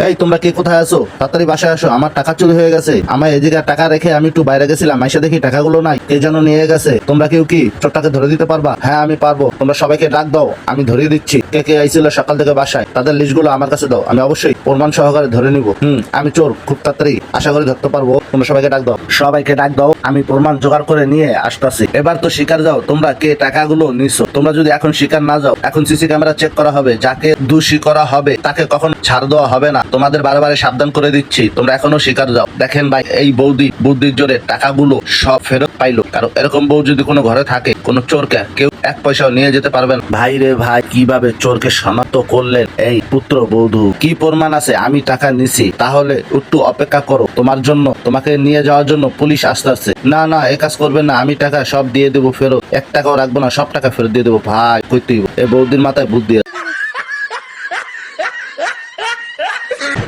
এই তোমরা কে কোথায় আছো? তাড়াতাড়ি বাসায় আসো, আমার টাকা চুরি হয়ে গেছে। আমার এদিকে টাকা রেখে আমি একটু বাইরে গেছিলাম, এসে দেখি টাকাগুলো নাই, কে যেন নিয়ে গেছে। তোমরা কেউ কি চোরটাকে ধরে দিতে পারবা? হ্যাঁ আমি পারবো, তোমরা সবাইকে ডাক দাও, আমি ধরিয়ে দিচ্ছি। কে কে আইছিল সকাল থেকে বাসায় তাদের লিস্ট গুলো আমার কাছে দাও, আমি অবশ্যই প্রমাণ সহকারে ধরে নিব। আমি চোর, খুব তাড়াতাড়ি আশা করি ধরতে পারবো। তোমরা সবাইকে ডাক দাও, সবাইকে ডাক দাও, আমি প্রমাণ জোগাড় করে নিয়ে আসতেছি। এবার তো শিকার যাও, তোমরা কে টাকাগুলো নিছো। তোমরা যদি এখন শিকার না যাও, এখন সিসি ক্যামেরা চেক করা হবে, যাকে দোষী করা হবে তাকে কখন ছাড় দেওয়া হবে না। তোমাদের বারে সাবধান করে দিচ্ছি, তোমরা এখনো শিকার যাও। দেখেন ভাই, এই বৌদি বুদ্ধির জোরে টাকাগুলো সব ফেরত পাইলো। কারণ এরকম বউ যদি কোনো ঘরে থাকে, কোনো চোরকে কেউ এক পয়সাও নিয়ে যেতে পারবেন। ভাই রে ভাই, কিভাবে চোরকে শনাক্ত করলেন এই পুত্র বধূ? কি প্রমাণ আছে আমি টাকা নিছি? তাহলে একটু অপেক্ষা করো, তোমার জন্য, তোমাকে নিয়ে যাওয়ার জন্য পুলিশ আসতেছে। না না, এ কাজ করবেন না, আমি টাকা সব দিয়ে দেবো ফেরত, 1 টাকাও রাখবো না, সব টাকা ফেরত দিয়ে দেবো। ভাই কইতেই এই বৌদির মাথায় বুদ্ধি।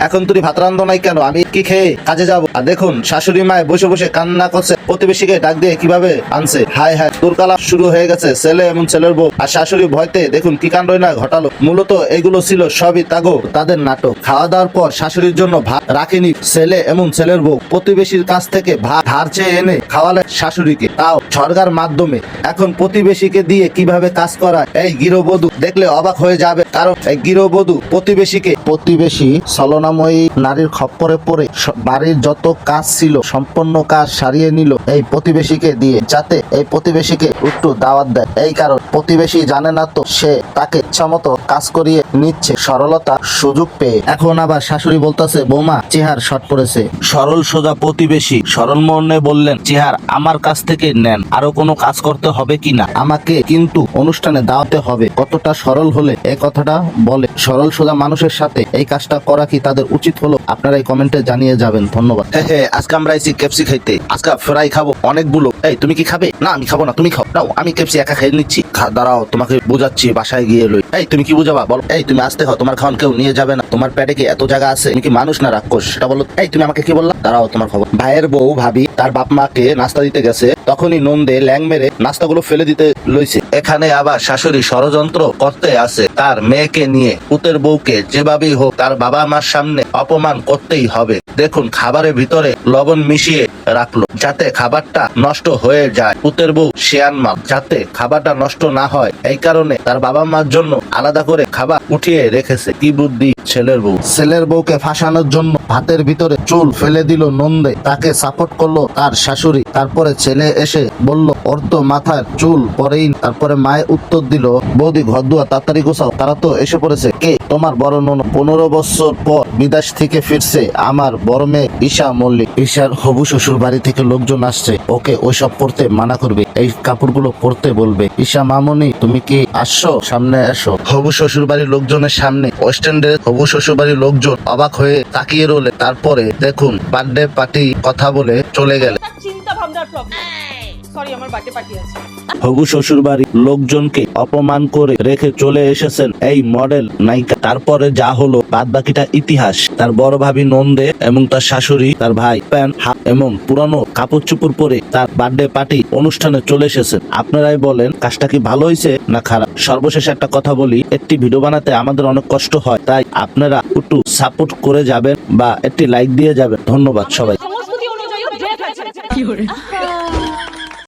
এখন তুই ভাত রান্ধো নাই কেন? আমি কি খেয়ে কাজে যাবো? আর দেখুন শাশুড়ি মায় বসে বসে কান্না করছে, প্রতিবেশীকে ডাক দিয়ে কিভাবে আনছে। হায় হায়, দুর্কালা শুরু হয়ে গেছে, ছেলে এবং ছেলের বউ। আর শাশুড়ি ভয়তে দেখুন কি কাণ্ডই না ঘটালো। মূলত এগুলো ছিল সবই তাদের নাটক। খাওয়া দাওয়ার পর শাশুড়ির জন্য ভাত রাখেনি ছেলে এবং ছেলের বউ, প্রতিবেশীর কাছ থেকে ভাত ধার চেয়ে এনে খাওয়ালে শাশুড়িকে, তাও ঝড়গার মাধ্যমে। এখন প্রতিবেশীকে দিয়ে কিভাবে কাজ করায় এই গৃহবধূ দেখলে অবাক হয়ে যাবে। কারণ এই গৃহবধূ প্রতিবেশী ছলনাময়ী নারীর খপ্পরে পড়ে বাড়ির যত কাজ ছিল সম্পূর্ণ কাজ সারিয়ে নিল এই প্রতিবেশীকে দিয়ে, যাতে এই প্রতিবেশীকে একটু দাওয়াত দেয়। এই কারণ প্রতিবেশী জানে না তো সে তাকে ইচ্ছামতো কাজ করিয়ে নিচ্ছে সরলতা সুযোগ পেয়ে। এখন আবার শাশুড়ি বলতেছে, বৌমা চেহার শর্ট পড়েছে। সরল সোজা প্রতিবেশী সরল মনে বললেন, চেহার আমার কাছ থেকে নেন, আরো কোনো কাজ করতে হবে কিনা? আমাকে কিন্তু অনুষ্ঠানে দাওয়াতে হবে। কতটা সরল হলে এই কথাটা বলে? সরল সোজা মানুষের সাথে এই কাজটা করা কি তাদের উচিত হলো? আপনারা এই কমেন্টে জানিয়ে যাবেন। ধন্যবাদ। আজকে আমরা এসেছি কেপসি খাইতে, আজকে ফ্রাই খাবো অনেকগুলো। এই তুমি কি খাবে? না আমি খাবো না, তুমি খাও। নাও আমি কেপসি একা খেয়ে নিচ্ছি। দাঁড়াও তোমাকে বুঝাচ্ছি, বাসায় গিয়ে লই। এই তুমি কি বুঝাবা বলো? এই তুমি আসতে হও, তোমার খাওয়ান কেউ নিয়ে যাবে না। তোমার পেটে কি এত জায়গা আছে? তুমি কি মানুষ না রাক্ষস সেটা বলো। এই তুমি আমাকে কি বললা? দাঁড়াও তোমার খবর। ভাইয়ের বউ ভাবি তার বাপ মাকে নাস্তা দিতে গেছে, তখনই নন্দে ল্যাং মেরে নাস্তাগুলো ফেলে দিতে লইছে। এখানে আবার শাশুড়ি ষড়যন্ত্র করতে আছে, তার মেয়েকে নিয়ে পুতের বউকে যেভাবেই হোক তার বাবা মার সামনে অপমান করতেই হবে। দেখুন খাবারের ভিতরে লবণ মিশিয়ে রাখলো যাতে খাবারটা নষ্ট হয়ে যায়। পুতের বউ শেয়ান মাল, যাতে খাবারটা নষ্ট না হয়, এই কারণে তার বাবা মার জন্য আলাদা করে খাবার উঠিয়ে রেখেছে। কি বুদ্ধি ছেলের বউ! ছেলের বউকে ফাঁসানোর জন্য ভাতের ভিতরে চুল ফেলে দিল নন্দে, তাকে সাপোর্ট করলো তার শাশুড়ি। তারপরে ছেলে এসে বলল ওর তো মাথার চুল পরেই। তারপরে মায়ের উত্তর দিল, বৌদি ঘর দুয়া তাড়াতাড়ি গোছাও, তারা তো এসে পড়েছে। কে? তোমার বড় ননদ, 15 বছর পর বিদেশ থেকে ফিরছে আমার বড় মেয়ে ঈশা মল্লিক। ঈশার হবু শ্বশুর বাড়ি থেকে লোকজন আসছে, ওকে ওইসব পড়তে মানা করবে, এই কাপড়গুলো পরতে বলবে। ঈশা মামনি তুমি কি আসছো? সামনে এসো। হবু শ্বশুর বাড়ির লোকজনের সামনে ওয়েস্টার্নের হবু শ্বশুর বাড়ির লোকজন অবাক হয়ে তাকিয়ে রইলে। তারপরে দেখুন বার্থডে পার্টি কথা বলে চলে গেলে। চিন্তা ভাবনার প্রবলেম। সরি, আমার বার্থডে পার্টি আছে। হবু শ্বশুর বাড়ির লোকজনকে অপমান করে রেখে চলে এসেছেন এই মডেল নায়িকা। তারপরে যা হলো বাদ বাকিটা ইতিহাস। তার বড় ভাবি নন্দে এবং তার শাশুড়ি, তার ভাই প্যান্ট হাফ এবং পুরানো কাপড় চোপড় পরে তার বার্থডে পার্টি অনুষ্ঠানে চলে এসেছেন। আপনারাই বলেন কাজটা কি ভালো হয়েছে না খারাপ? সর্বশেষে একটা কথা বলি, একটি ভিডিও বানাতে আমাদের অনেক কষ্ট হয়, তাই আপনারা একটু সাপোর্ট করে যাবেন বা একটি লাইক দিয়ে যাবেন। ধন্যবাদ সবাই। সংস্কৃতি অনুযায়ী ডেট আছে।